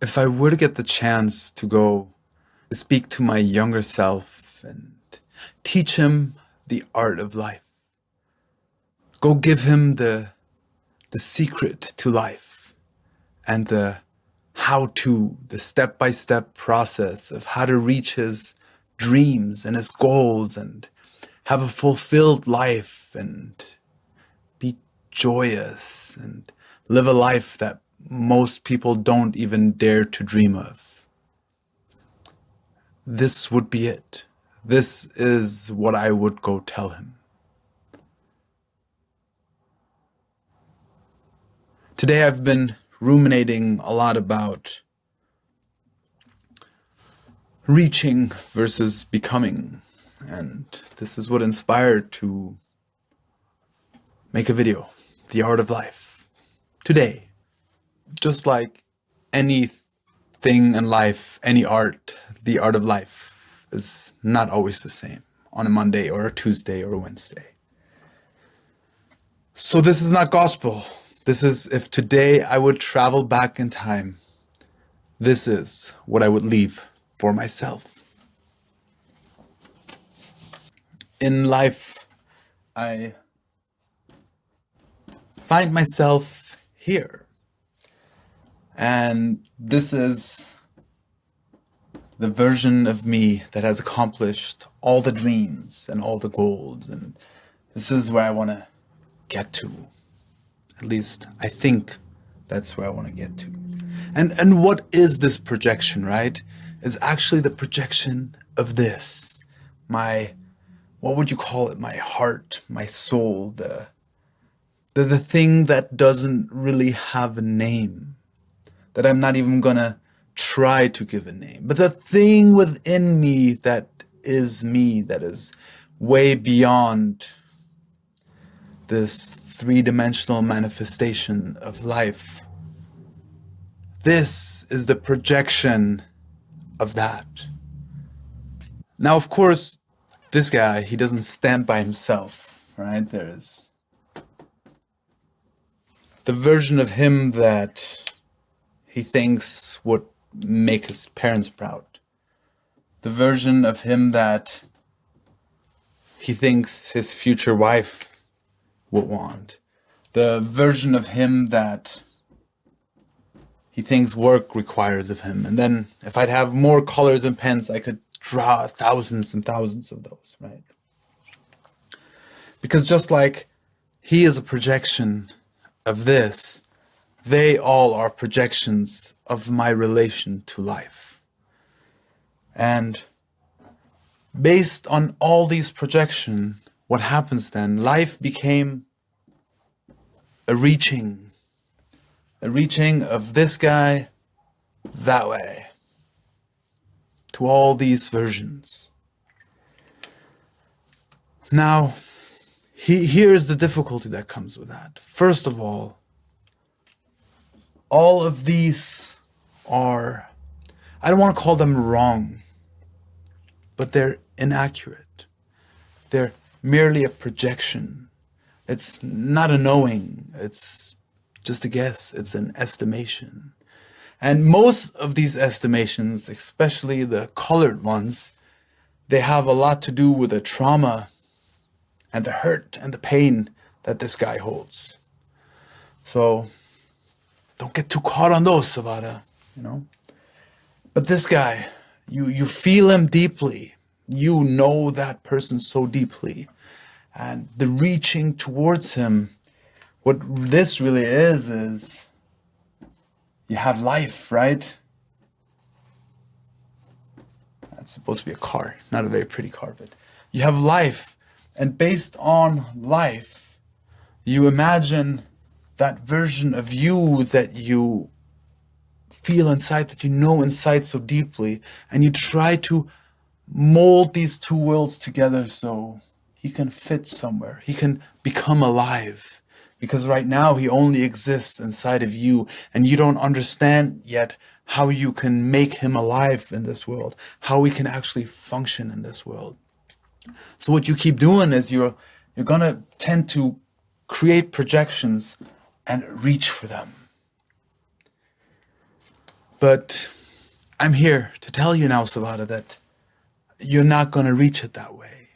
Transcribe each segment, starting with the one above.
If I were to get the chance to go speak to my younger self and teach him the art of life, go give him the secret to life and the how-to, the step-by-step process of how to reach his dreams and his goals and have a fulfilled life and be joyous and live a life that most people don't even dare to dream of. This would be it. This is what I would go tell him. Today I've been ruminating a lot about reaching versus becoming, and this is what inspired to make a video, The Art of Life. Today, just like anything in life, any art, the art of life is not always the same on a Monday or a Tuesday or a Wednesday. So this is not gospel. This is, if today I would travel back in time, this is what I would leave for myself. In life, I find myself here. And this is the version of me that has accomplished all the dreams and all the goals. And this is where I want to get to. At least I think that's where I want to get to. And what is this projection, right? Is actually the projection of this. My, what would you call it? My heart, my soul, the thing that doesn't really have a name, that I'm not even gonna try to give a name, but the thing within me, that is way beyond this three-dimensional manifestation of life. This is the projection of that. Now, of course, this guy, he doesn't stand by himself, right? There's the version of him that he thinks would make his parents proud. The version of him that he thinks his future wife would want. The version of him that he thinks work requires of him. And then if I'd have more colors and pens, I could draw thousands and thousands of those, right? Because just like he is a projection of this, they all are projections of my relation to life. And based on all these projections, what happens then? Life became a reaching of this guy that way to all these versions. Now, here's the difficulty that comes with that. First of all of these are, I don't want to call them wrong, but they're inaccurate. They're merely a projection. It's not a knowing. It's just a guess. It's an estimation. And most of these estimations, especially the colored ones, they have a lot to do with the trauma and the hurt and the pain that this guy holds. So don't get too caught on those, Savada, you know. But this guy, you feel him deeply. You know that person so deeply. And the reaching towards him, what this really is you have life, right? That's supposed to be a car, not a very pretty car, but you have life. And based on life, you imagine that version of you that you feel inside, that you know inside so deeply, and you try to mold these two worlds together so he can fit somewhere. He can become alive. Because right now he only exists inside of you, and you don't understand yet how you can make him alive in this world, how he can actually function in this world. So what you keep doing is you're gonna tend to create projections and reach for them. But I'm here to tell you now, Savada, that you're not going to reach it that way,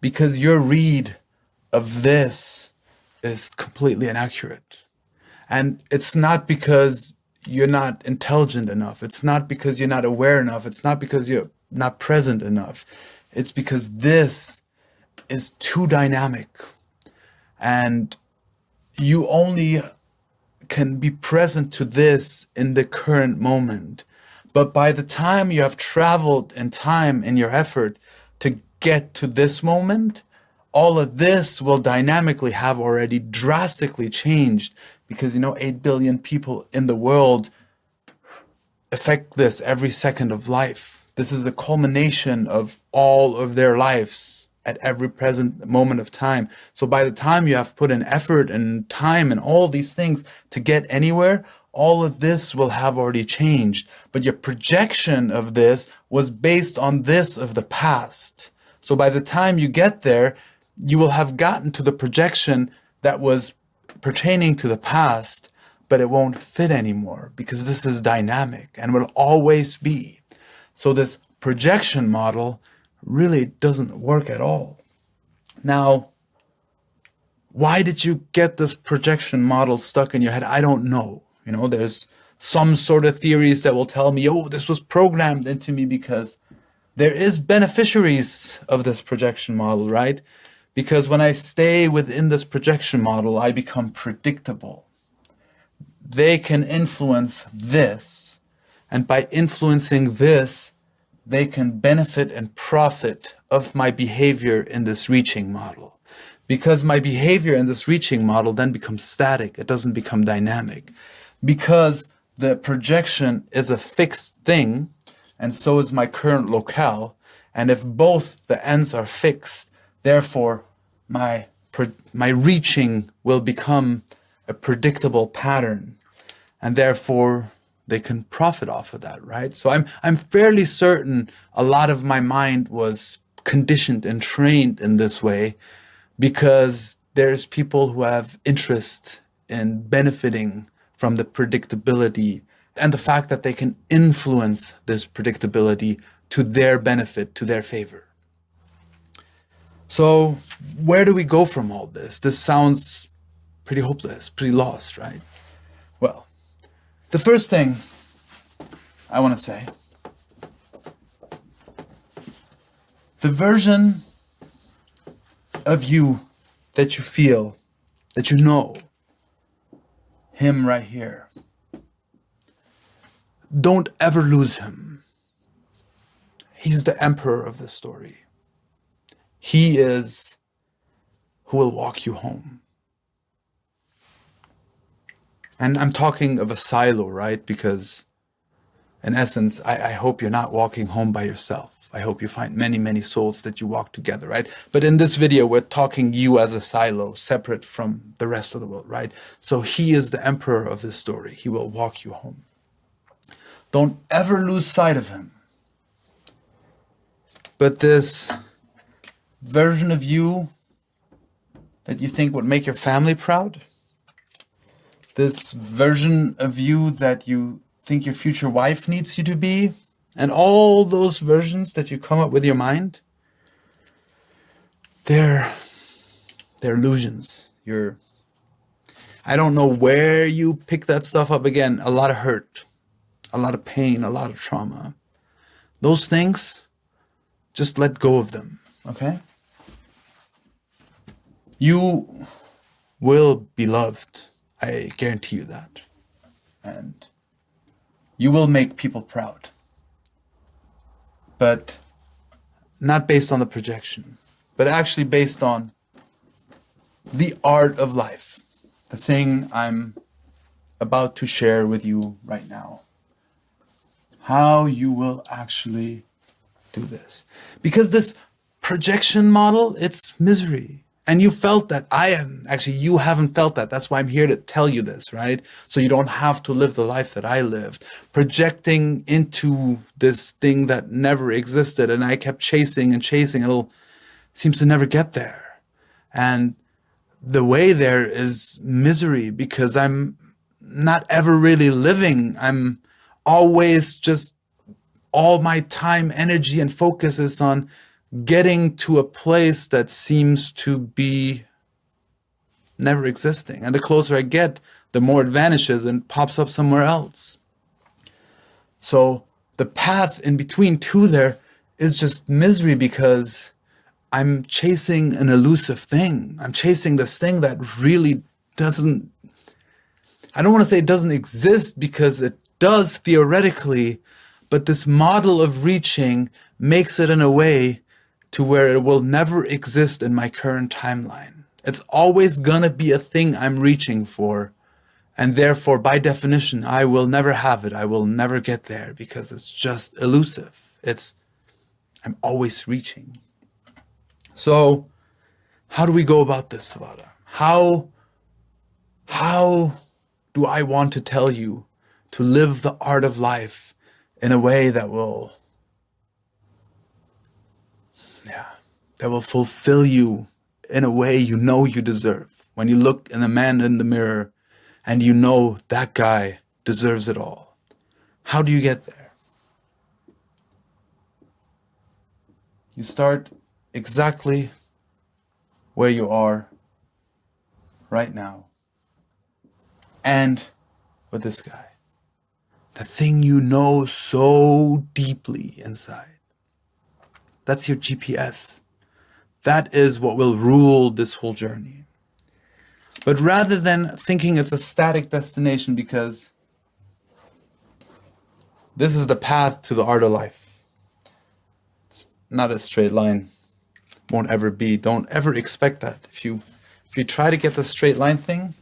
because your read of this is completely inaccurate. And it's not because you're not intelligent enough. It's not because you're not aware enough. It's not because you're not present enough. It's because this is too dynamic. And you only can be present to this in the current moment. But by the time you have traveled in time in your effort to get to this moment, all of this will dynamically have already drastically changed, because 8 billion people in the world affect this every second of life. This is the culmination of all of their lives at every present moment of time. So by the time you have put in effort and time and all these things to get anywhere, all of this will have already changed. But your projection of this was based on this of the past. So by the time you get there, you will have gotten to the projection that was pertaining to the past, but it won't fit anymore, because this is dynamic and will always be. So this projection model really doesn't work at all. Now, why did you get this projection model stuck in your head? I don't know. There's some sort of theories that will tell me, oh, this was programmed into me because there is beneficiaries of this projection model, right? Because when I stay within this projection model, I become predictable. They can influence this, and by influencing this, they can benefit and profit of my behavior in this reaching model. Because my behavior in this reaching model then becomes static, it doesn't become dynamic. Because the projection is a fixed thing, and so is my current locale, and if both the ends are fixed, therefore my reaching will become a predictable pattern, and therefore they can profit off of that, right? So I'm fairly certain a lot of my mind was conditioned and trained in this way, because there's people who have interest in benefiting from the predictability and the fact that they can influence this predictability to their benefit, to their favor. So where do we go from all this? This sounds pretty hopeless, pretty lost, right? Well, the first thing I want to say, the version of you that you feel, that you know, him right here, don't ever lose him. He's the emperor of the story. He is who will walk you home. And I'm talking of a silo, right? Because in essence, I hope you're not walking home by yourself. I hope you find many, many souls that you walk together, right? But in this video, we're talking you as a silo, separate from the rest of the world, right? So he is the emperor of this story. He will walk you home. Don't ever lose sight of him. But this version of you that you think would make your family proud, this version of you that you think your future wife needs you to be, and all those versions that you come up with your mind, they're illusions. I don't know where you pick that stuff up again. A lot of hurt, a lot of pain, a lot of trauma. Those things, just let go of them, okay? You will be loved. I guarantee you that. And you will make people proud. But not based on the projection, but actually based on the art of life. The thing I'm about to share with you right now. How you will actually do this. Because this projection model, it's misery. And you felt that. You haven't felt that. That's why I'm here to tell you this, right? So you don't have to live the life that I lived. Projecting into this thing that never existed, and I kept chasing and chasing, and it seems to never get there. And the way there is misery, because I'm not ever really living. I'm always just all my time, energy, and focus is on getting to a place that seems to be never existing. And the closer I get, the more it vanishes and pops up somewhere else. So the path in between two there is just misery, because I'm chasing an elusive thing. I'm chasing this thing that really doesn't, I don't want to say it doesn't exist, because it does theoretically, but this model of reaching makes it in a way to where it will never exist in my current timeline. It's always gonna be a thing I'm reaching for, and therefore, by definition, I will never have it. I will never get there, because it's just elusive. I'm always reaching. So, how do we go about this, Savada? How do I want to tell you to live the art of life in a way that will fulfill you in a way you know you deserve? When you look in a man in the mirror and you know that guy deserves it all. How do you get there? You start exactly where you are right now. And with this guy. The thing you know so deeply inside. That's your GPS. That is what will rule this whole journey. But rather than thinking it's a static destination, because this is the path to the art of life. It's not a straight line. Won't ever be. Don't ever expect that. If you try to get the straight line thing,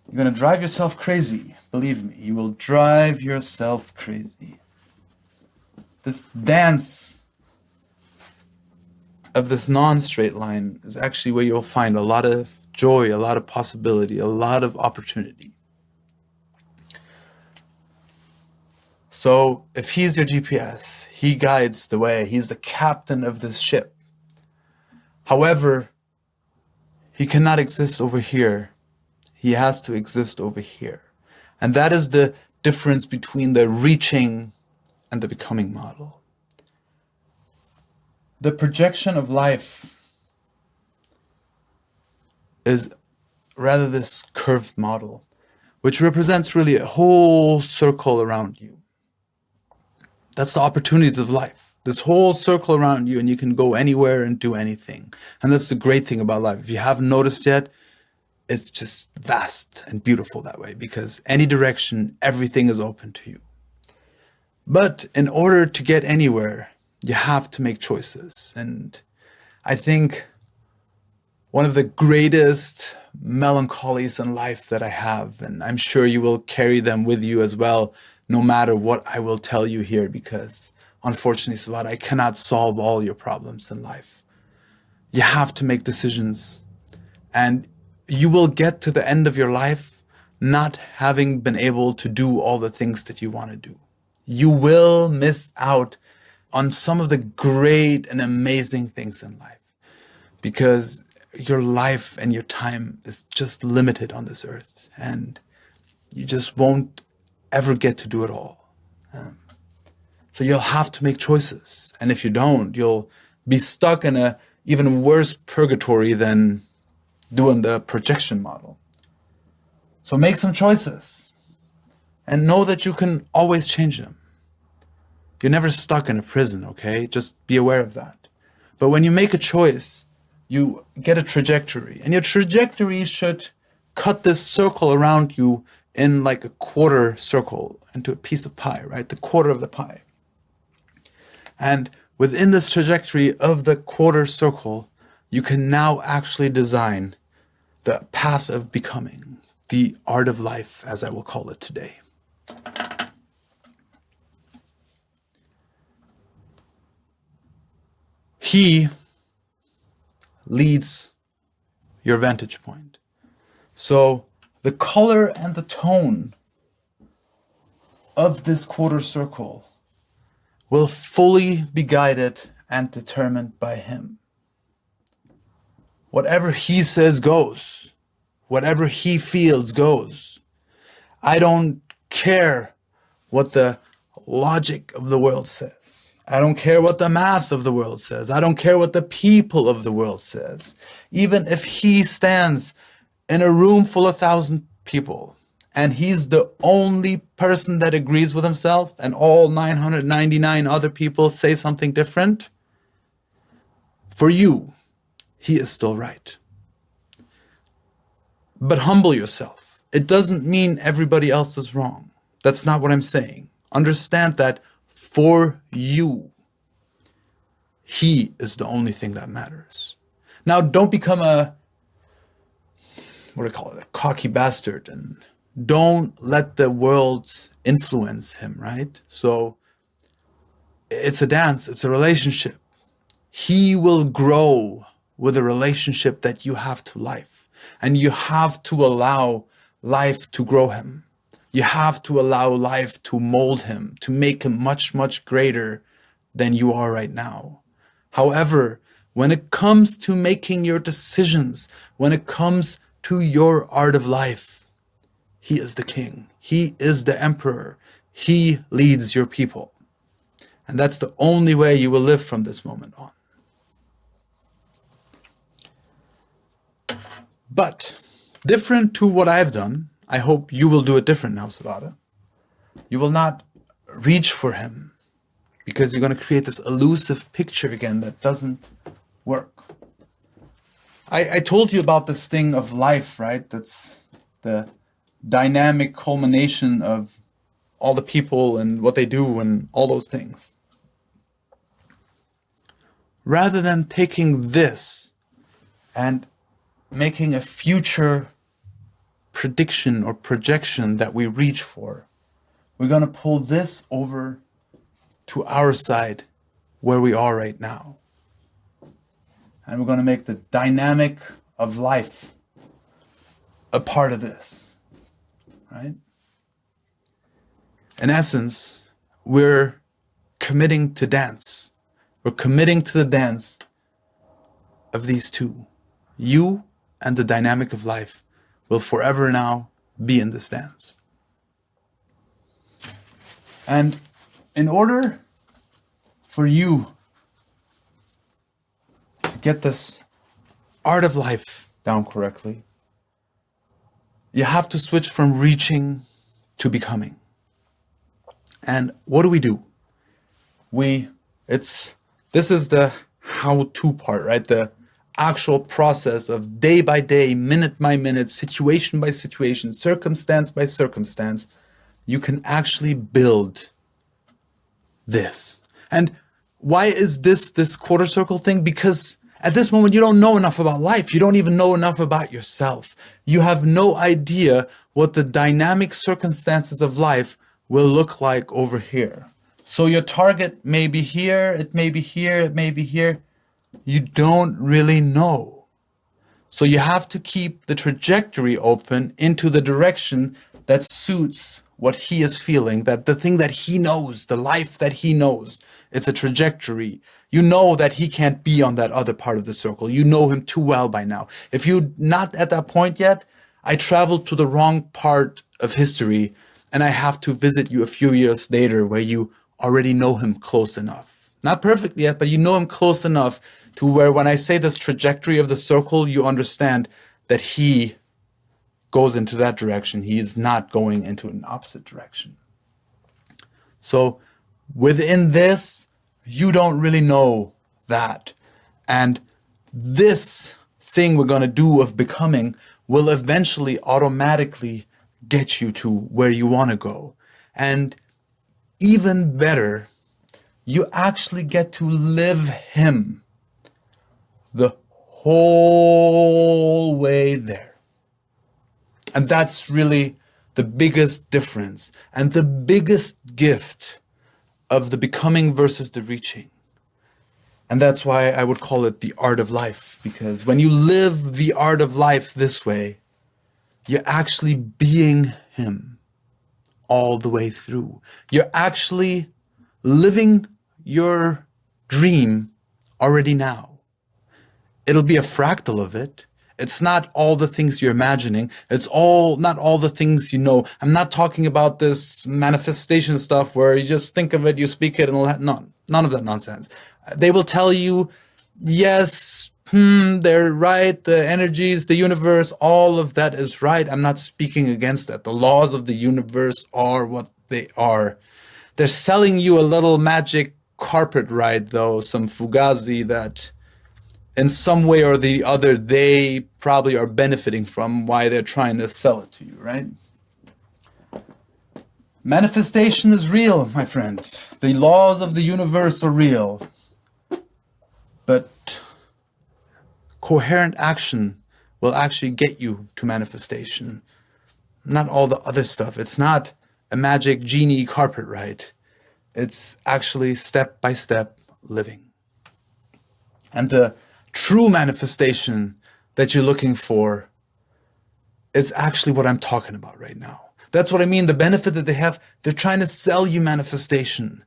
you're going to drive yourself crazy. Believe me, you will drive yourself crazy. This dance of this non-straight line is actually where you'll find a lot of joy, a lot of possibility, a lot of opportunity. So if he's your GPS, he guides the way. He's the captain of this ship. However, he cannot exist over here. He has to exist over here. And that is the difference between the reaching and the becoming model. The projection of life is rather this curved model, which represents really a whole circle around you. That's the opportunities of life. This whole circle around you, and you can go anywhere and do anything. And that's the great thing about life. If you haven't noticed yet, it's just vast and beautiful that way, because any direction, everything is open to you. But in order to get anywhere, you have to make choices. And I think one of the greatest melancholies in life that I have, and I'm sure you will carry them with you as well, no matter what I will tell you here, because unfortunately, Savad, I cannot solve all your problems in life. You have to make decisions, and you will get to the end of your life not having been able to do all the things that you want to do. You will miss out on some of the great and amazing things in life, because your life and your time is just limited on this earth, and you just won't ever get to do it all. So you'll have to make choices, and if you don't, you'll be stuck in a even worse purgatory than doing the projection model. So make some choices and know that you can always change them. You're never stuck in a prison, okay? Just be aware of that. But when you make a choice, you get a trajectory, and your trajectory should cut this circle around you in like a quarter circle into a piece of pie, right? The quarter of the pie. And within this trajectory of the quarter circle, you can now actually design the path of becoming, the art of life, as I will call it today. He leads your vantage point. So the color and the tone of this quarter circle will fully be guided and determined by him. Whatever he says goes. Whatever he feels goes. I don't care what the logic of the world says. I don't care what the math of the world says. I don't care what the people of the world says. Even if he stands in a room full of 1,000 people and he's the only person that agrees with himself and all 999 other people say something different, for you, he is still right. But humble yourself. It doesn't mean everybody else is wrong. That's not what I'm saying. Understand that for you, he is the only thing that matters. Now, don't become a cocky bastard, and don't let the world influence him, right? So it's a dance, it's a relationship. He will grow with a relationship that you have to life. And you have to allow life to grow him. You have to allow life to mold him, to make him much, much greater than you are right now. However, when it comes to making your decisions, when it comes to your art of life, he is the king. He is the emperor. He leads your people. And that's the only way you will live from this moment on. But different to what I've done, I hope you will do it different now, Savada. You will not reach for him because you're going to create this elusive picture again that doesn't work. I told you about this thing of life, right? That's the dynamic culmination of all the people and what they do and all those things. Rather than taking this and making a future prediction or projection that we reach for, we're going to pull this over to our side where we are right now. And we're going to make the dynamic of life a part of this, right? In essence, we're committing to dance. We're committing to the dance of these two. You and the dynamic of life will forever now be in this dance. And in order for you to get this art of life down correctly, you have to switch from reaching to becoming. And what do? This is the how-to part, right? The actual process of day by day, minute by minute, situation by situation, circumstance by circumstance. You can actually build this. And why is this quarter circle thing? Because at this moment, you don't know enough about life. You don't even know enough about yourself. You have no idea what the dynamic circumstances of life will look like over here. So your target may be here, it may be here, it may be here. You don't really know. So you have to keep the trajectory open into the direction that suits what he is feeling, that the thing that he knows, the life that he knows, it's a trajectory. You know that he can't be on that other part of the circle. You know him too well by now. If you're not at that point yet, I traveled to the wrong part of history and I have to visit you a few years later where you already know him close enough. Not perfectly yet, but you know him close enough to where when I say this trajectory of the circle, you understand that he goes into that direction. He is not going into an opposite direction. So within this, you don't really know that. And this thing we're going to do of becoming will eventually automatically get you to where you want to go. And even better, you actually get to live him the whole way there. And that's really the biggest difference and the biggest gift of the becoming versus the reaching. And that's why I would call it the art of life, because when you live the art of life this way, you're actually being him all the way through. You're actually living your dream already now. It'll be a fractal of it. It's not all the things you're imagining. It's not all the things you know. I'm not talking about this manifestation stuff where you just think of it, you speak it, and none of that nonsense. They will tell you, yes, they're right. The energies, the universe, all of that is right. I'm not speaking against that. The laws of the universe are what they are. They're selling you a little magic carpet ride, though, some fugazi that in some way or the other, they probably are benefiting from why they're trying to sell it to you, right? Manifestation is real, my friend. The laws of the universe are real. But coherent action will actually get you to manifestation. Not all the other stuff. It's not a magic genie carpet ride. It's actually step-by-step living. And the true manifestation that you're looking for is actually what I'm talking about right now. That's what I mean. The benefit that they have, they're trying to sell you manifestation.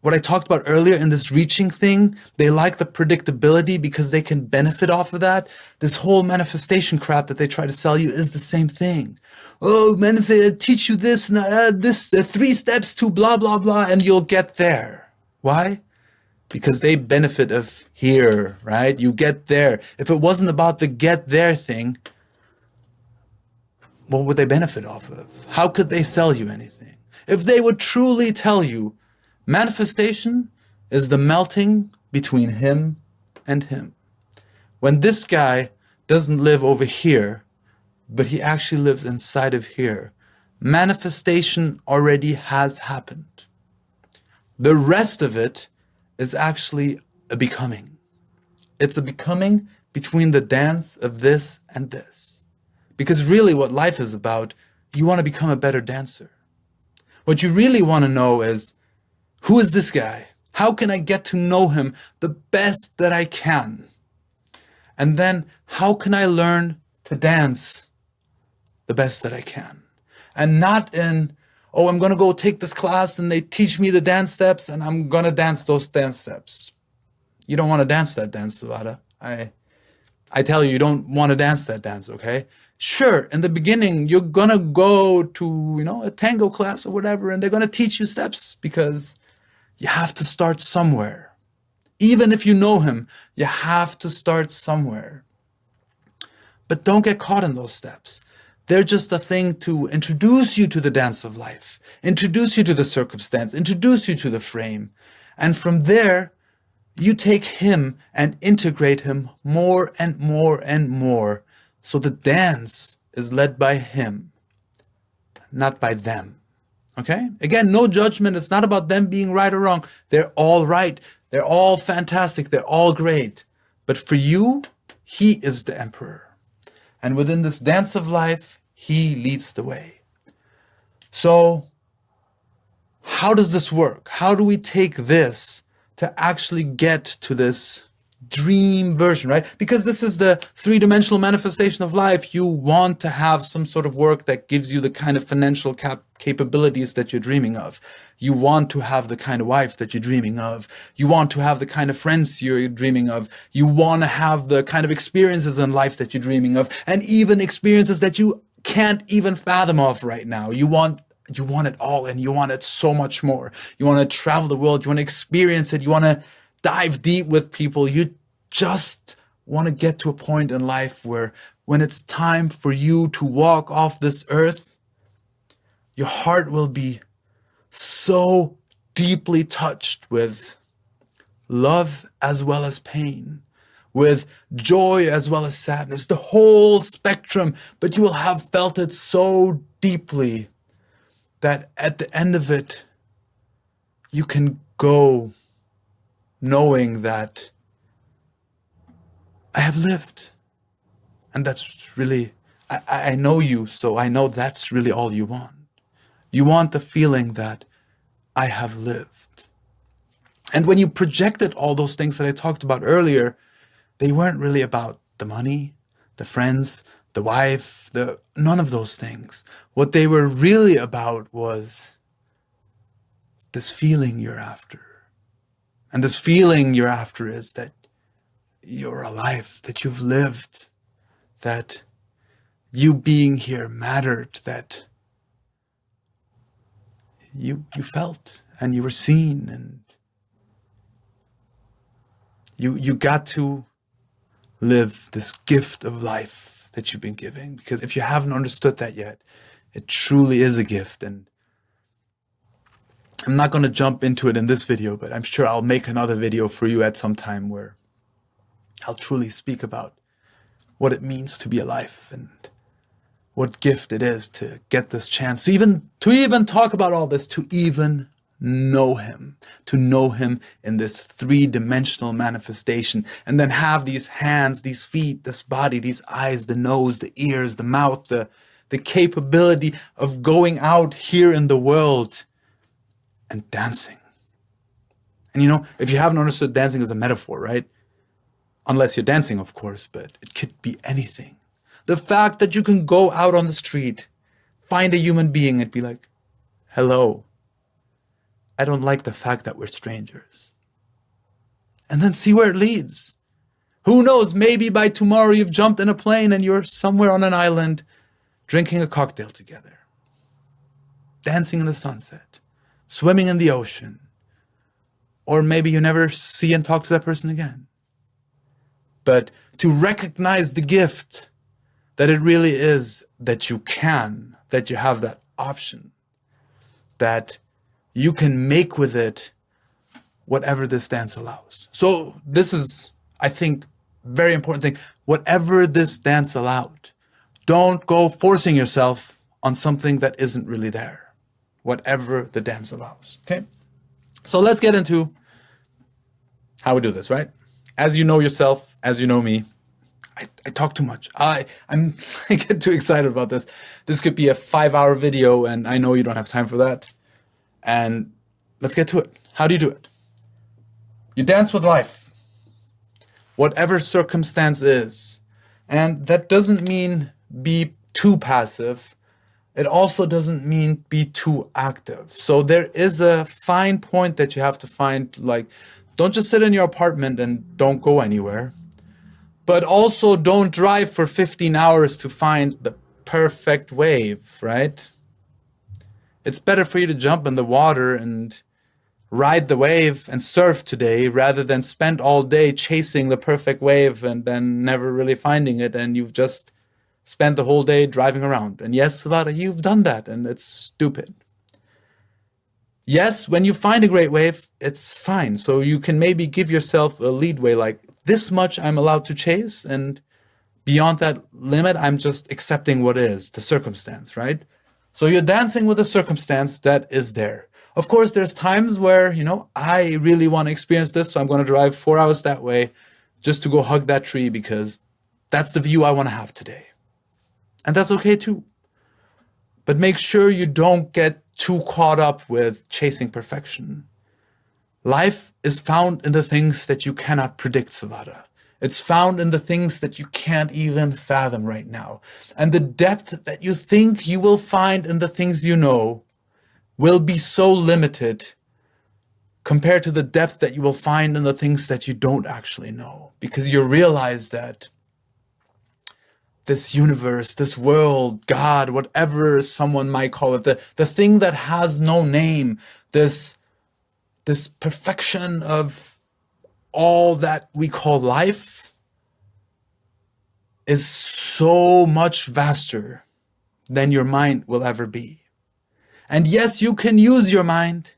What I talked about earlier in this reaching thing, they like the predictability because they can benefit off of that. This whole manifestation crap that they try to sell you is the same thing. Oh, teach you this and this, 3 steps to blah, blah, blah, and you'll get there. Why? Because they benefit of here, right? You get there. If it wasn't about the get there thing, what would they benefit off of? How could they sell you anything? If they would truly tell you, manifestation is the melting between him and him. When this guy doesn't live over here, but he actually lives inside of here, manifestation already has happened. The rest of it is actually a becoming. It's a becoming between the dance of this and this. Because really what life is about, you want to become a better dancer. What you really want to know is, who is this guy? How can I get to know him the best that I can? And then how can I learn to dance the best that I can? And not in, oh, I'm going to go take this class and they teach me the dance steps and I'm going to dance those dance steps. You don't want to dance that dance, Savada. I tell you, you don't want to dance that dance, okay? Sure, in the beginning, you're going to go to, a tango class or whatever, and they're going to teach you steps because you have to start somewhere. Even if you know him, you have to start somewhere. But don't get caught in those steps. They're just a thing to introduce you to the dance of life, introduce you to the circumstance, introduce you to the frame. And from there, you take him and integrate him more and more and more. So the dance is led by him, not by them. Okay? Again, no judgment. It's not about them being right or wrong. They're all right. They're all fantastic. They're all great. But for you, he is the emperor. And within this dance of life, he leads the way. So how does this work? How do we take this to actually get to this dream version, right? Because this is the 3-dimensional manifestation of life. You want to have some sort of work that gives you the kind of financial capabilities that you're dreaming of. You want to have the kind of wife that you're dreaming of. You want to have the kind of friends you're dreaming of. You want to have the kind of experiences in life that you're dreaming of, and even experiences that you can't even fathom of right now. You want it all, and you want it so much more. You want to travel the world. You want to experience it. You want to dive deep with people. You just want to get to a point in life where when it's time for you to walk off this earth, your heart will be so deeply touched with love as well as pain, with joy as well as sadness, the whole spectrum, but you will have felt it so deeply that at the end of it, you can go knowing that I have lived. And that's really, I know you, so I know that's really all you want. You want the feeling that I have lived. And when you projected all those things that I talked about earlier, they weren't really about the money, the friends, the wife, none of those things. What they were really about was this feeling you're after. And this feeling you're after is that you're alive, that you've lived, that you being here mattered, that you felt and you were seen, and you got to live this gift of life that you've been giving. Because if you haven't understood that yet, it truly is a gift. And I'm not going to jump into it in this video, but I'm sure I'll make another video for you at some time where I'll truly speak about what it means to be alive and what gift it is to get this chance to even talk about all this, to even know him in this three-dimensional manifestation, and then have these hands, these feet, this body, these eyes, the nose, the ears, the mouth, the capability of going out here in the world and dancing. And if you haven't understood, dancing is a metaphor, right? Unless you're dancing, of course, but it could be anything. The fact that you can go out on the street, find a human being and be like, hello, I don't like the fact that we're strangers. And then see where it leads. Who knows, maybe by tomorrow you've jumped in a plane and you're somewhere on an island drinking a cocktail together, dancing in the sunset, swimming in the ocean, or maybe you never see and talk to that person again. But to recognize the gift that it really is, that you have that option, that you can make with it whatever this dance allows. So this is, I think, very important thing. Whatever this dance allowed, don't go forcing yourself on something that isn't really there. Whatever the dance allows, okay? So let's get into how we do this, right? As you know yourself, as you know me, I talk too much. I get too excited about this. This could be a 5-hour video, and I know you don't have time for that. And let's get to it. How do you do it? You dance with life, whatever circumstance is. And that doesn't mean be too passive. It also doesn't mean be too active. So there is a fine point that you have to find, like, don't just sit in your apartment and don't go anywhere. But also don't drive for 15 hours to find the perfect wave, right? It's better for you to jump in the water and ride the wave and surf today rather than spend all day chasing the perfect wave and then never really finding it, and you've just spent the whole day driving around. And yes, Savada, you've done that, and it's stupid. Yes, when you find a great wave, it's fine. So you can maybe give yourself a leadway, like, this much I'm allowed to chase, and beyond that limit, I'm just accepting what is, the circumstance, right? So you're dancing with a circumstance that is there. Of course, there's times where, I really want to experience this, so I'm going to drive 4 hours that way just to go hug that tree because that's the view I want to have today. And that's okay too. But make sure you don't get too caught up with chasing perfection. Life is found in the things that you cannot predict, Savada. It's found in the things that you can't even fathom right now. And the depth that you think you will find in the things you know will be so limited compared to the depth that you will find in the things that you don't actually know. Because you realize that this universe, this world, God, whatever someone might call it, the thing that has no name, this perfection of all that we call life is so much vaster than your mind will ever be. And yes, you can use your mind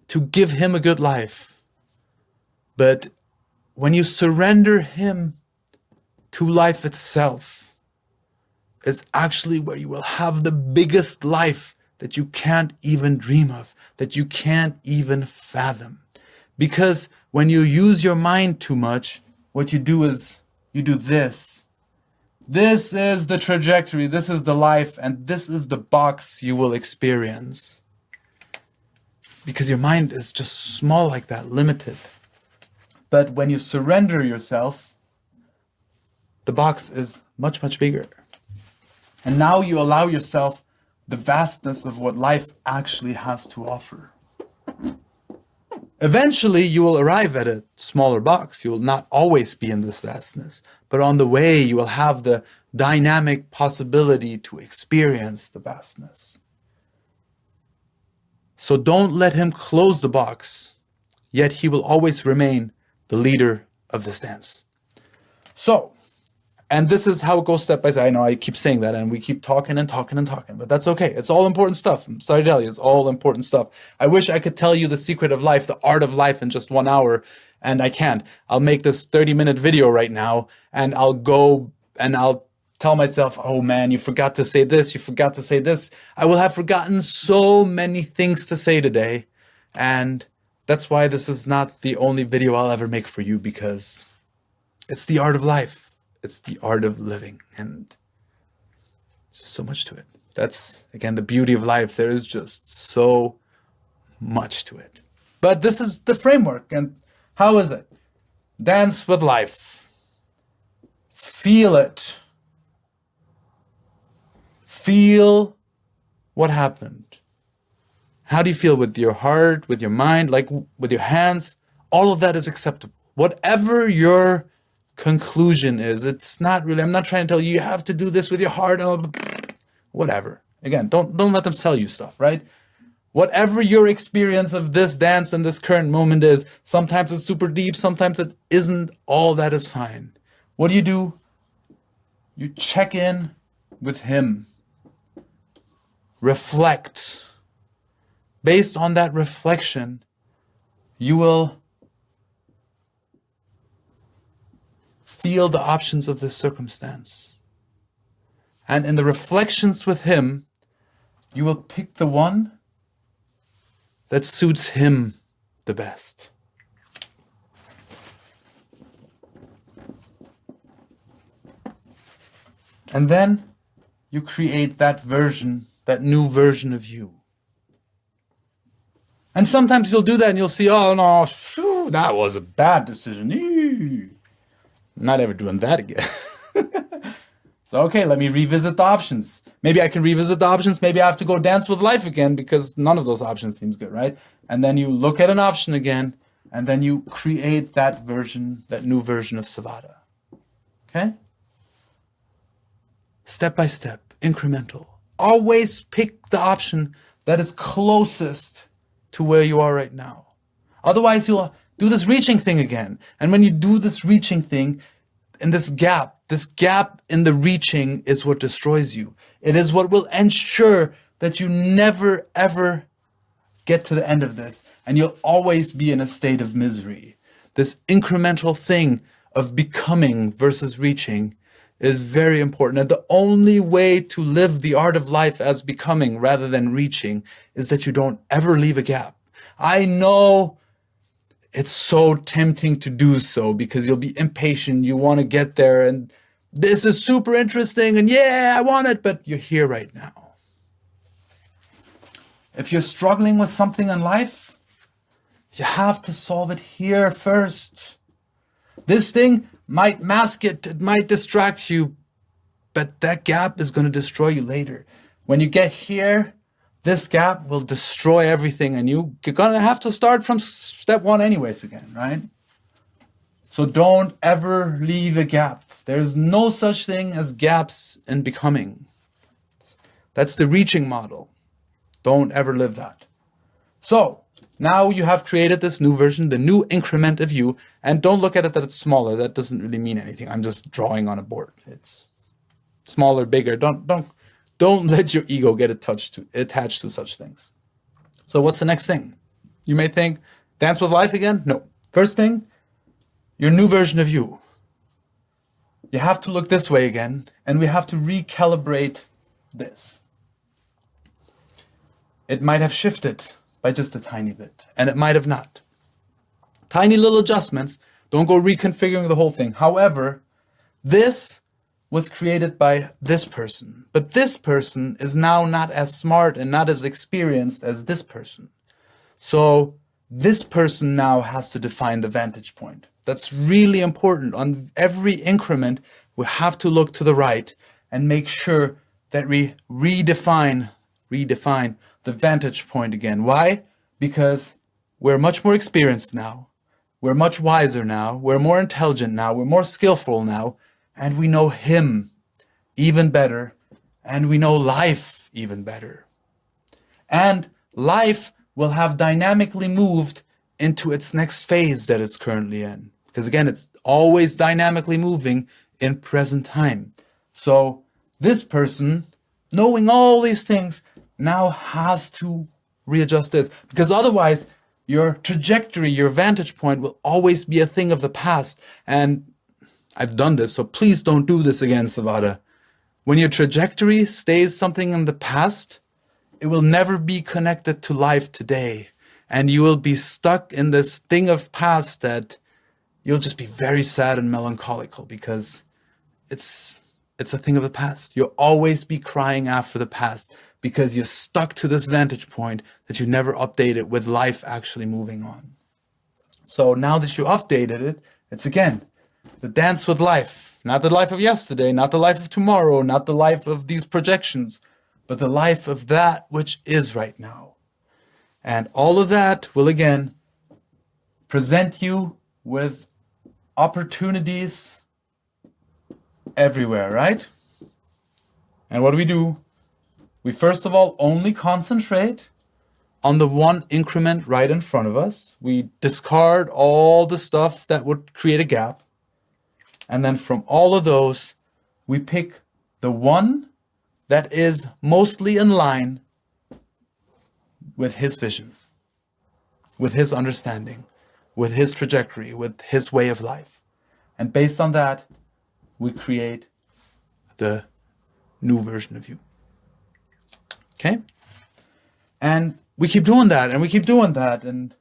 to give him a good life. But when you surrender him to life itself, it's actually where you will have the biggest life that you can't even dream of, that you can't even fathom. Because when you use your mind too much, what you do is you do this. This is the trajectory, this is the life, and this is the box you will experience. Because your mind is just small like that, limited. But when you surrender yourself, the box is much, much bigger. And now you allow yourself the vastness of what life actually has to offer. Eventually, you will arrive at a smaller box. You will not always be in this vastness, but on the way, you will have the dynamic possibility to experience the vastness. So don't let him close the box, yet he will always remain the leader of this dance. So, and this is how it goes step by step. I know I keep saying that and we keep talking and talking and talking, but that's okay. It's all important stuff. I'm sorry to tell you, it's all important stuff. I wish I could tell you the secret of life, the art of life in just 1 hour, and I can't. I'll make this 30-minute video right now and I'll go and I'll tell myself, oh man, you forgot to say this, you forgot to say this. I will have forgotten so many things to say today. And that's why this is not the only video I'll ever make for you, because it's the art of life. It's the art of living, and there's so much to it. That's, again, the beauty of life. There is just so much to it. But this is the framework. And how is it? Dance with life. Feel it. Feel what happened. How do you feel with your heart, with your mind, like with your hands? All of that is acceptable. Whatever your conclusion is, it's not really, I'm not trying to tell you you have to do this with your heart, whatever. Again, don't let them sell you stuff, right? Whatever your experience of this dance and this current moment is, sometimes it's super deep, sometimes it isn't, all that is fine. What do? You check in with him. Reflect. Based on that reflection, you will feel the options of this circumstance. And in the reflections with him, you will pick the one that suits him the best. And then you create that version, that new version of you. And sometimes you'll do that and you'll see, oh no, phew, that was a bad decision. Eee. Not ever doing that again. So, okay, let me revisit the options. Maybe I can revisit the options. Maybe I have to go dance with life again because none of those options seems good, right? And then you look at an option again, and then you create that version, that new version of Savada. Okay? Step by step, incremental. Always pick the option that is closest to where you are right now. Otherwise, you'll do this reaching thing again. And when you do this reaching thing, in this gap in the reaching is what destroys you. It is what will ensure that you never, ever get to the end of this. And you'll always be in a state of misery. This incremental thing of becoming versus reaching is very important. And the only way to live the art of life as becoming rather than reaching is that you don't ever leave a gap. I know it's so tempting to do so because you'll be impatient. You want to get there and this is super interesting and yeah, I want it, but you're here right now. If you're struggling with something in life, you have to solve it here first. This thing might mask it, it might distract you, but that gap is going to destroy you later. When you get here, this gap will destroy everything and you're going to have to start from step one anyways again, right? So don't ever leave a gap. There's no such thing as gaps in becoming. That's the reaching model. Don't ever live that. So now you have created this new version, the new increment of you, and don't look at it that it's smaller. That doesn't really mean anything. I'm just drawing on a board. It's smaller, bigger. Don't let your ego get attached to such things. So what's the next thing? You may think, dance with life again? No. First thing, your new version of you. You have to look this way again, and we have to recalibrate this. It might have shifted by just a tiny bit, and it might have not. Tiny little adjustments. Don't go reconfiguring the whole thing. However, this was created by this person, but this person is now not as smart and not as experienced as this person. So this person now has to define the vantage point. That's really important. On every increment, we have to look to the right and make sure that we redefine the vantage point again. Why? Because we're much more experienced now. We're much wiser now. We're more intelligent now. We're more skillful now. And we know Him even better. And we know life even better. And life will have dynamically moved into its next phase that it's currently in. Because again, it's always dynamically moving in present time. So this person, knowing all these things, now has to readjust this. Because otherwise, your trajectory, your vantage point will always be a thing of the past. And I've done this, so please don't do this again, Savada. When your trajectory stays something in the past, it will never be connected to life today. And you will be stuck in this thing of past that you'll just be very sad and melancholical because it's a thing of the past. You'll always be crying after the past because you're stuck to this vantage point that you never updated with life actually moving on. So now that you updated it, it's again, the dance with life. Not the life of yesterday, not the life of tomorrow, not the life of these projections, but the life of that which is right now. And all of that will again present you with opportunities everywhere, right? And what do? We first of all only concentrate on the one increment right in front of us. We discard all the stuff that would create a gap. And then from all of those, we pick the one that is mostly in line with His vision, with His understanding, with His trajectory, with His way of life. And based on that, we create the new version of you. Okay? And we keep doing that, and we keep doing that. And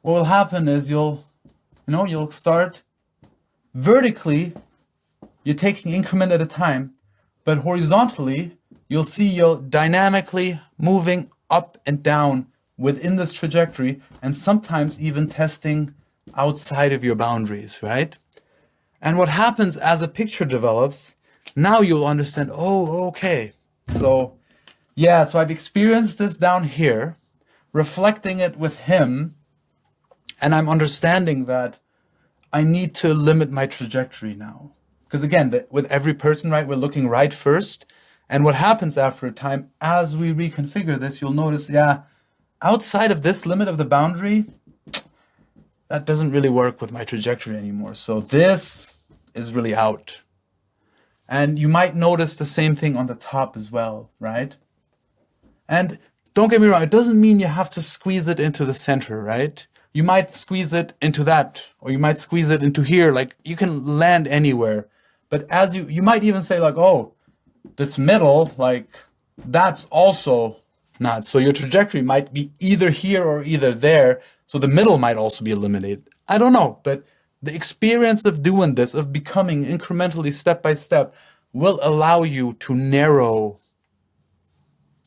what will happen is you'll start vertically, you're taking increment at a time, but horizontally, you'll dynamically moving up and down within this trajectory, and sometimes even testing outside of your boundaries, right? And what happens as a picture develops, now you'll understand, oh, okay. So I've experienced this down here, reflecting it with Him, and I'm understanding that I need to limit my trajectory now. Because again, with every person, right, we're looking right first. And what happens after a time, as we reconfigure this, you'll notice, outside of this limit of the boundary, that doesn't really work with my trajectory anymore. So this is really out. And you might notice the same thing on the top as well, right? And don't get me wrong, it doesn't mean you have to squeeze it into the center, right? You might squeeze it into that, or you might squeeze it into here. Like, you can land anywhere. But as you might even say like, oh, this middle, like, that's also not. So your trajectory might be either here or either there. So the middle might also be eliminated. I don't know, but the experience of doing this, of becoming incrementally step by step, will allow you to narrow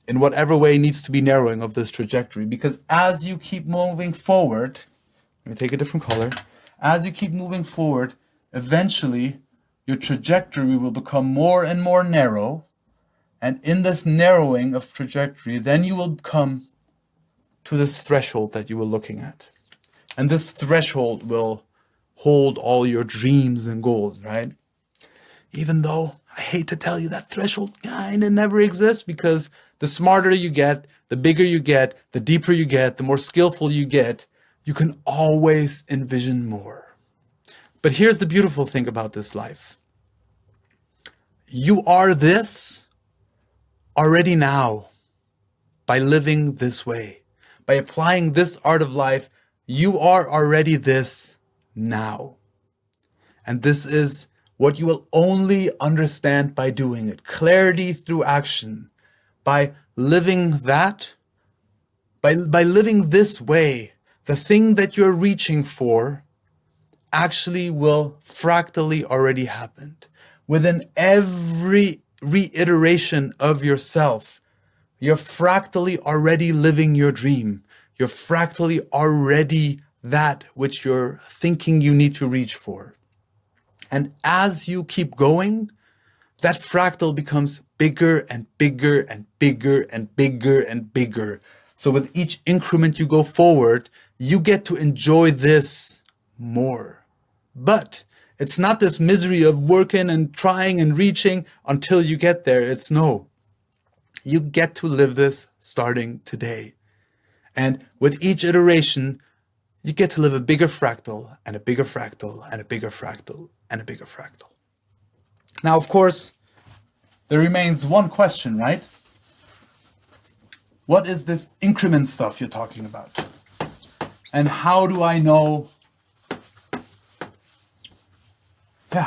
in whatever way needs to be narrowing of this trajectory. Because as you keep moving forward, let me take a different color. As you keep moving forward, eventually your trajectory will become more and more narrow. And in this narrowing of trajectory, then you will come to this threshold that you were looking at. And this threshold will hold all your dreams and goals, right? Even though I hate to tell you that threshold kind of never exists, because the smarter you get, the bigger you get, the deeper you get, the more skillful you get, you can always envision more. But here's the beautiful thing about this life. You are this already now by living this way. By applying this art of life, you are already this now. And this is what you will only understand by doing it. Clarity through action. By living that, by living this way, the thing that you're reaching for actually will fractally already happen. Within every reiteration of yourself, you're fractally already living your dream. You're fractally already that which you're thinking you need to reach for. And as you keep going, that fractal becomes bigger and bigger and bigger and bigger and bigger. So with each increment you go forward, you get to enjoy this more. But it's not this misery of working and trying and reaching until you get there. It's no. You get to live this starting today. And with each iteration, you get to live a bigger fractal and a bigger fractal and a bigger fractal and a bigger fractal. Now, of course, there remains one question, right? What is this increment stuff you're talking about? And how do I know,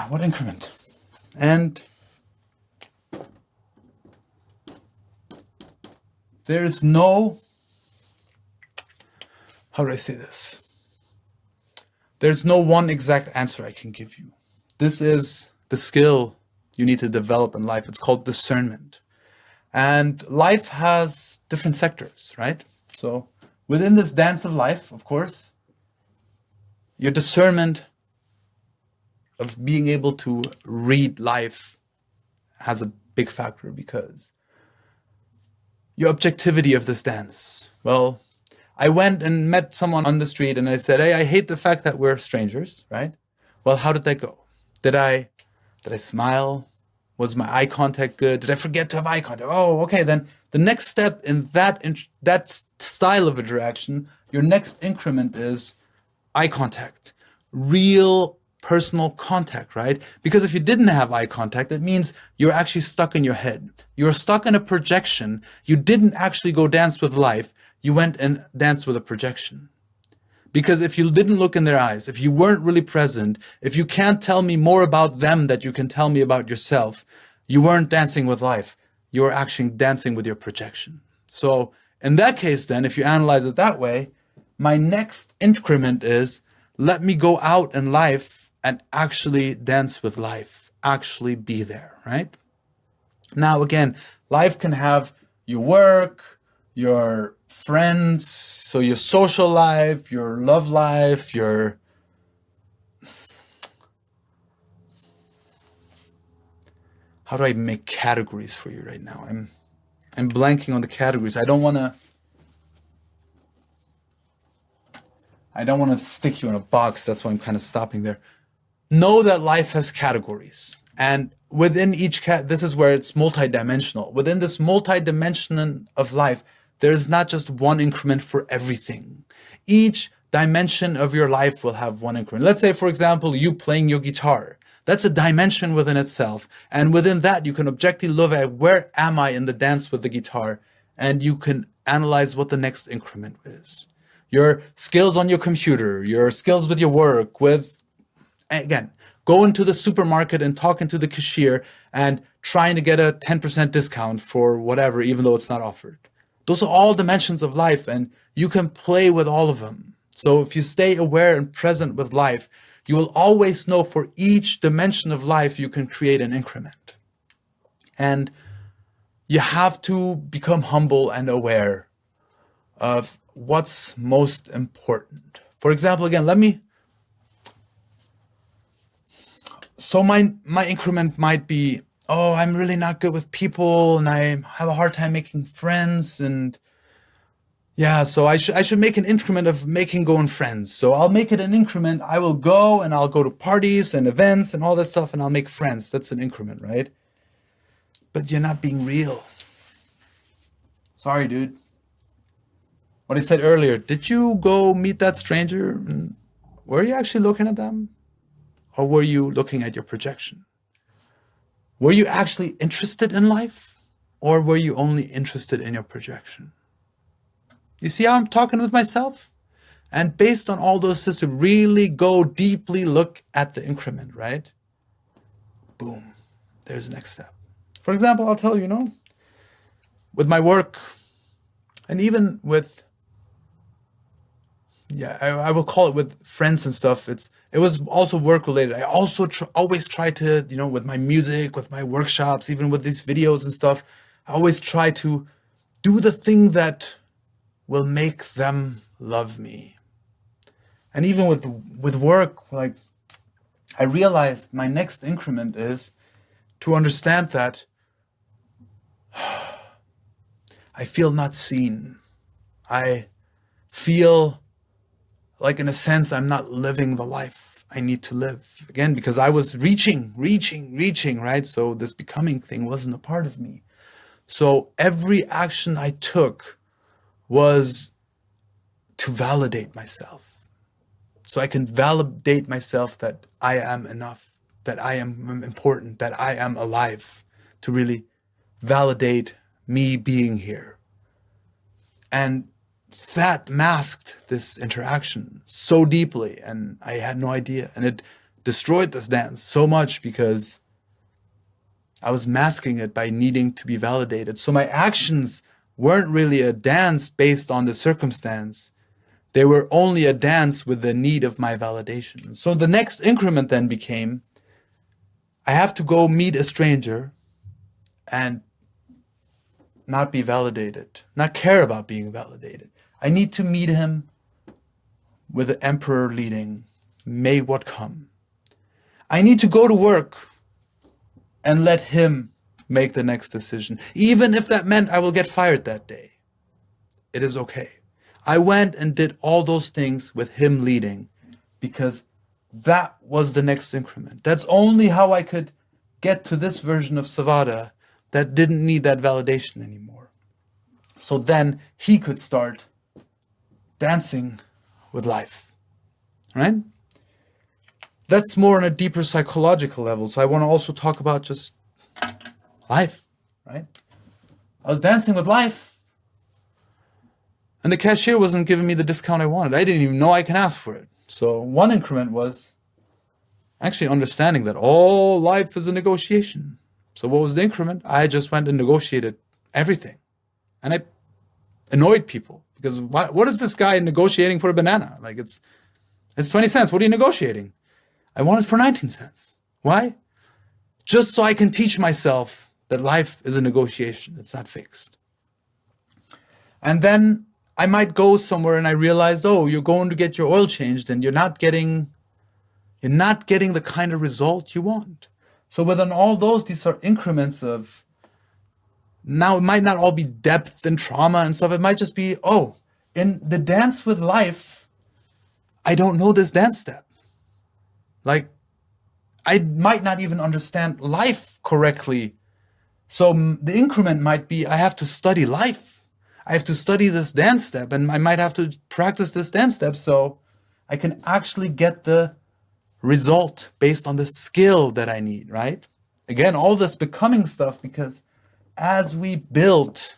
what increment? And there's no, how do I say this? There's no one exact answer I can give you. This is the skill you need to develop in life. It's called discernment. And life has different sectors, right? So within this dance of life, of course, your discernment of being able to read life has a big factor, because your objectivity of this dance. Well, I went and met someone on the street and I said, hey, I hate the fact that we're strangers, right? Well, how did that go? Did I smile? Was my eye contact good? Did I forget to have eye contact? Oh, okay. Then the next step in that style of interaction, your next increment is eye contact. Real personal contact, right? Because if you didn't have eye contact, it means you're actually stuck in your head. You're stuck in a projection. You didn't actually go dance with life. You went and danced with a projection. Because if you didn't look in their eyes, if you weren't really present, if you can't tell me more about them that you can tell me about yourself, you weren't dancing with life. You were actually dancing with your projection. So in that case, then, if you analyze it that way, my next increment is, let me go out in life and actually dance with life, actually be there, right? Now, again, life can have your work, your friends, so your social life, your love life, your how do I make categories for you right now? I'm blanking on the categories. I don't want to stick you in a box. That's why I'm kind of stopping there. Know that life has categories, and within each this is where it's multidimensional. Within this multidimension of life, there's not just one increment for everything. Each dimension of your life will have one increment. Let's say, for example, you playing your guitar. That's a dimension within itself. And within that, you can objectively look at, where am I in the dance with the guitar? And you can analyze what the next increment is. Your skills on your computer, your skills with your work, again, going to the supermarket and talking to the cashier and trying to get a 10% discount for whatever, even though it's not offered. Those are all dimensions of life, and you can play with all of them. So if you stay aware and present with life, you will always know for each dimension of life, you can create an increment. And you have to become humble and aware of what's most important. For example, again, so my increment might be, oh, I'm really not good with people and I have a hard time making friends, and so I should make an increment of going friends. So I'll make it an increment. I will go and I'll go to parties and events and all that stuff, and I'll make friends. That's an increment, right? But you're not being real. Sorry, dude. What I said earlier, did you go meet that stranger? Were you actually looking at them? Or were you looking at your projection? Were you actually interested in life? Or were you only interested in your projection? You see how I'm talking with myself? And based on all those systems, really go deeply look at the increment, right? Boom. There's the next step. For example, I'll tell you, with my work, and even with, I will call it with friends and stuff. It was also work related. I also always try to, with my music, with my workshops, even with these videos and stuff, I always try to do the thing that will make them love me. And even with work, like, I realized my next increment is to understand that I feel not seen. I feel like, in a sense, I'm not living the life I need to live. Again, because I was reaching, right? So this becoming thing wasn't a part of me. So every action I took was to validate myself. So I can validate myself that I am enough, that I am important, that I am alive, to really validate me being here. And that masked this interaction so deeply, and I had no idea. And it destroyed this dance so much because I was masking it by needing to be validated. So my actions weren't really a dance based on the circumstance. They were only a dance with the need of my validation. So the next increment then became, I have to go meet a stranger and not be validated, not care about being validated. I need to meet him with the emperor leading, may what come. I need to go to work and let him make the next decision, even if that meant I will get fired that day. It is okay. I went and did all those things with him leading because that was the next increment. That's only how I could get to this version of Savada that didn't need that validation anymore. So then he could start dancing with life, right? That's more on a deeper psychological level. So I want to also talk about just life, right? I was dancing with life. And the cashier wasn't giving me the discount I wanted. I didn't even know I can ask for it. So one increment was actually understanding that all life is a negotiation. So what was the increment? I just went and negotiated everything. And I annoyed people because what is this guy negotiating for a banana? Like it's 20 cents. What are you negotiating? I want it for 19 cents. Why? Just so I can teach myself that life is a negotiation. It's not fixed. And then I might go somewhere and I realize, oh, you're going to get your oil changed and you're not getting the kind of result you want. So within all those, these are increments of, now it might not all be depth and trauma and stuff. It might just be, oh, in the dance with life, I don't know this dance step. Like, I might not even understand life correctly. So the increment might be, I have to study life. I have to study this dance step and I might have to practice this dance step so I can actually get the result based on the skill that I need, right? Again, all this becoming stuff, because as we build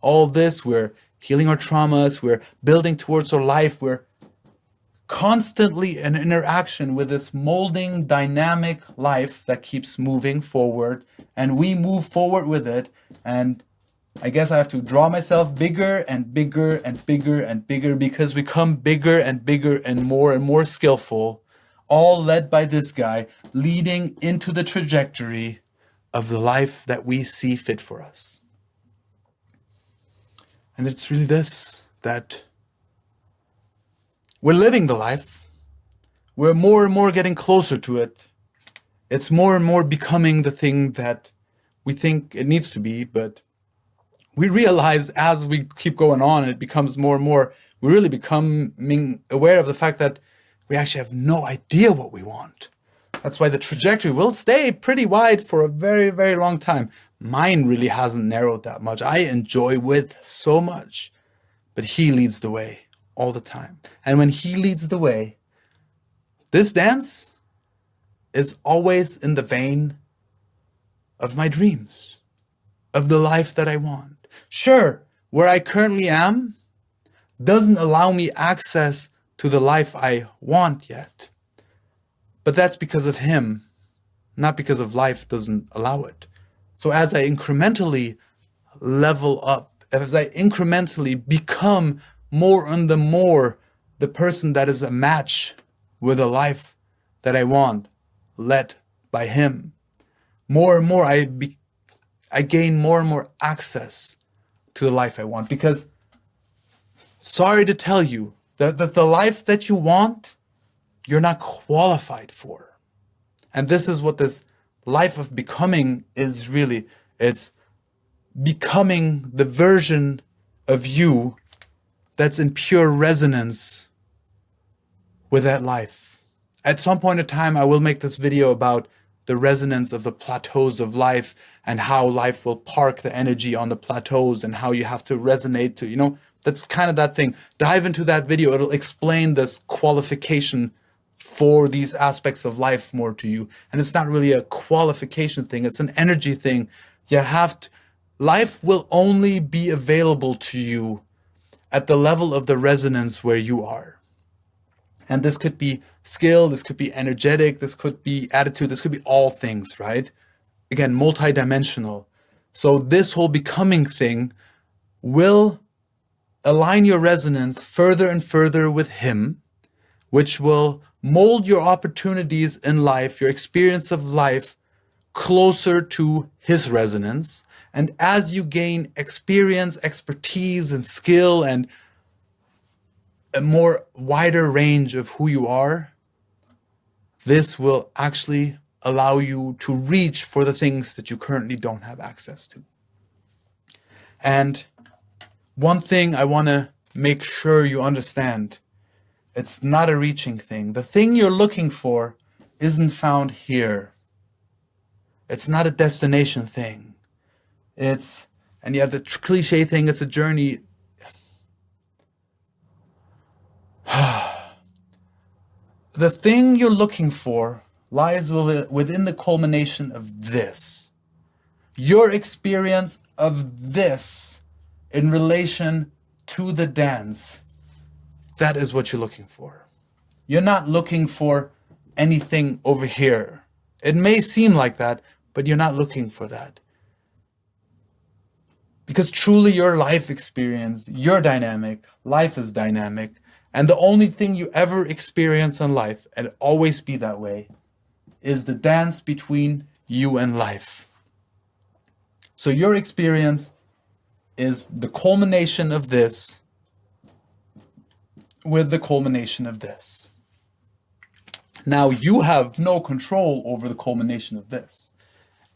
all this, we're healing our traumas, we're building towards our life, we're constantly in interaction with this molding, dynamic life that keeps moving forward, and we move forward with it. And I guess I have to draw myself bigger and bigger and bigger and bigger, because we become bigger and bigger and more skillful, all led by this guy, leading into the trajectory of the life that we see fit for us. And it's really this, that we're living the life, we're more and more getting closer to it, it's more and more becoming the thing that we think it needs to be, but we realize as we keep going on, it becomes more and more, we really becoming aware of the fact that we actually have no idea what we want. That's why the trajectory will stay pretty wide for a very, very long time. Mine really hasn't narrowed that much. I enjoy width so much, but he leads the way all the time. And when he leads the way, this dance is always in the vein of my dreams, of the life that I want. Sure, where I currently am doesn't allow me access to the life I want yet. But that's because of him, not because of life doesn't allow it. So as I incrementally level up, as I incrementally become more and more the person that is a match with a life that I want, led by him, more and more I gain more and more access to the life I want. Because, sorry to tell you, that the life that you want, you're not qualified for. And this is what this life of becoming is really. It's becoming the version of you that's in pure resonance with that life. At some point in time, I will make this video about the resonance of the plateaus of life and how life will park the energy on the plateaus and how you have to resonate to, that's kind of that thing. Dive into that video. It'll explain this qualification for these aspects of life more to you. And it's not really a qualification thing. It's an energy thing. Life will only be available to you at the level of the resonance where you are. And this could be skill, this could be energetic, this could be attitude, this could be all things, right? Again, multidimensional. So this whole becoming thing will align your resonance further and further with him, which will mold your opportunities in life, your experience of life, closer to his resonance. And as you gain experience, expertise, and skill, and a more wider range of who you are, this will actually allow you to reach for the things that you currently don't have access to. And one thing I want to make sure you understand, it's not a reaching thing. The thing you're looking for isn't found here. It's not a destination thing. The cliche thing, it's a journey. The thing you're looking for lies within the culmination of this. Your experience of this in relation to the dance. That is what you're looking for. You're not looking for anything over here. It may seem like that, but you're not looking for that. Because truly your life experience, you're dynamic, life is dynamic, and the only thing you ever experience in life, and always be that way, is the dance between you and life. So your experience is the culmination of this with the culmination of this. Now you have no control over the culmination of this.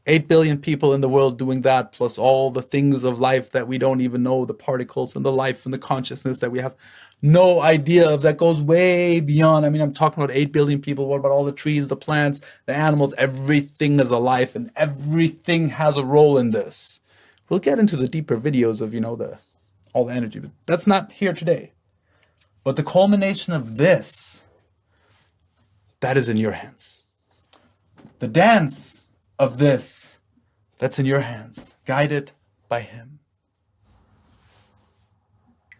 8 billion people in the world doing that, plus all the things of life that we don't even know, the particles and the life and the consciousness that we have no idea of, that goes way beyond. I'm talking about 8 billion people. What about all the trees, the plants, the animals? Everything is alive and everything has a role in this. We'll get into the deeper videos of, all the energy, but that's not here today. But the culmination of this, that is in your hands. The dance of this, that's in your hands, guided by him.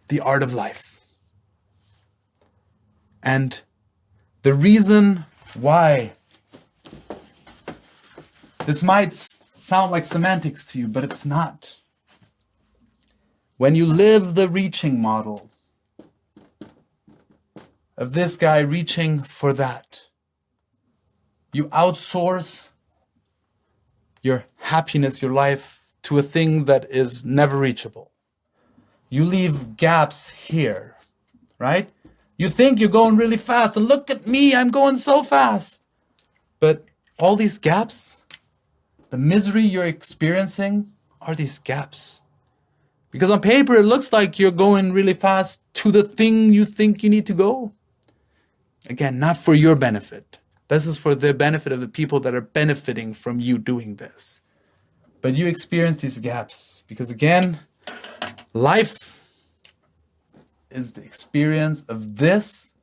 The art of life. And the reason why this might sound like semantics to you, but it's not. When you live the reaching model of this guy reaching for that, you outsource your happiness, your life, to a thing that is never reachable. You leave gaps here, right? You think you're going really fast, and look at me, I'm going so fast. But all these gaps, the misery you're experiencing, are these gaps. Because on paper, it looks like you're going really fast to the thing you think you need to go. Again, not for your benefit. This is for the benefit of the people that are benefiting from you doing this. But you experience these gaps because, again, life is the experience of this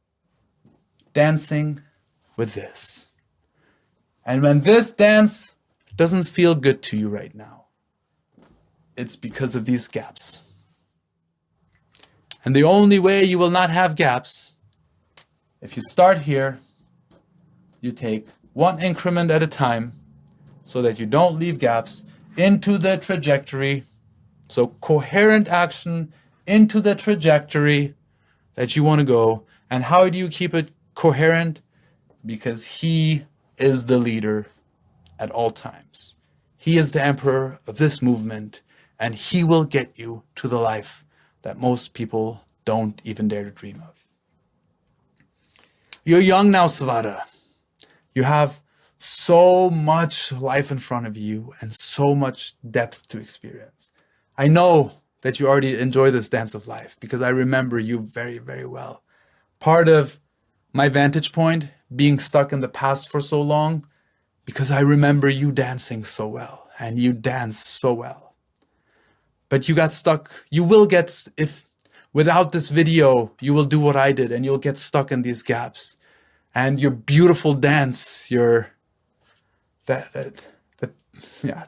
dancing with this. And when this dance doesn't feel good to you right now, it's because of these gaps. And the only way you will not have gaps, if you start here, you take one increment at a time so that you don't leave gaps into the trajectory. So coherent action into the trajectory that you want to go. And how do you keep it coherent? Because he is the leader at all times. He is the emperor of this movement, and he will get you to the life that most people don't even dare to dream of. You're young now, Svara. You have so much life in front of you and so much depth to experience. I know that you already enjoy this dance of life because I remember you very, very well. Part of my vantage point being stuck in the past for so long because I remember you dancing so well and you dance so well. But you got stuck. You will get, if without this video, you will do what I did and you'll get stuck in these gaps. And your beautiful dance, yeah,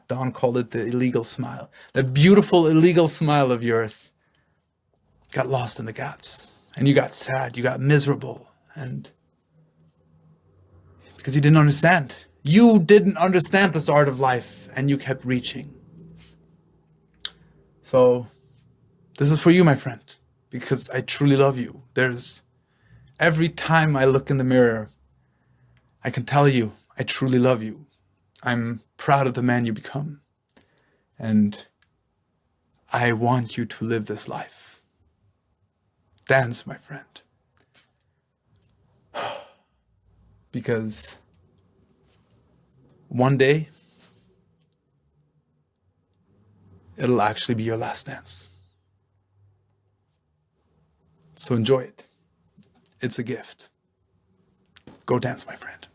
Don called it the illegal smile. The beautiful illegal smile of yours got lost in the gaps. And you got sad, you got miserable, and because you didn't understand. You didn't understand this art of life, and you kept reaching. So, this is for you, my friend, because I truly love you. Every time I look in the mirror, I can tell you, I truly love you. I'm proud of the man you become. And I want you to live this life. Dance, my friend. Because one day, it'll actually be your last dance. So enjoy it. It's a gift. Go dance, my friend.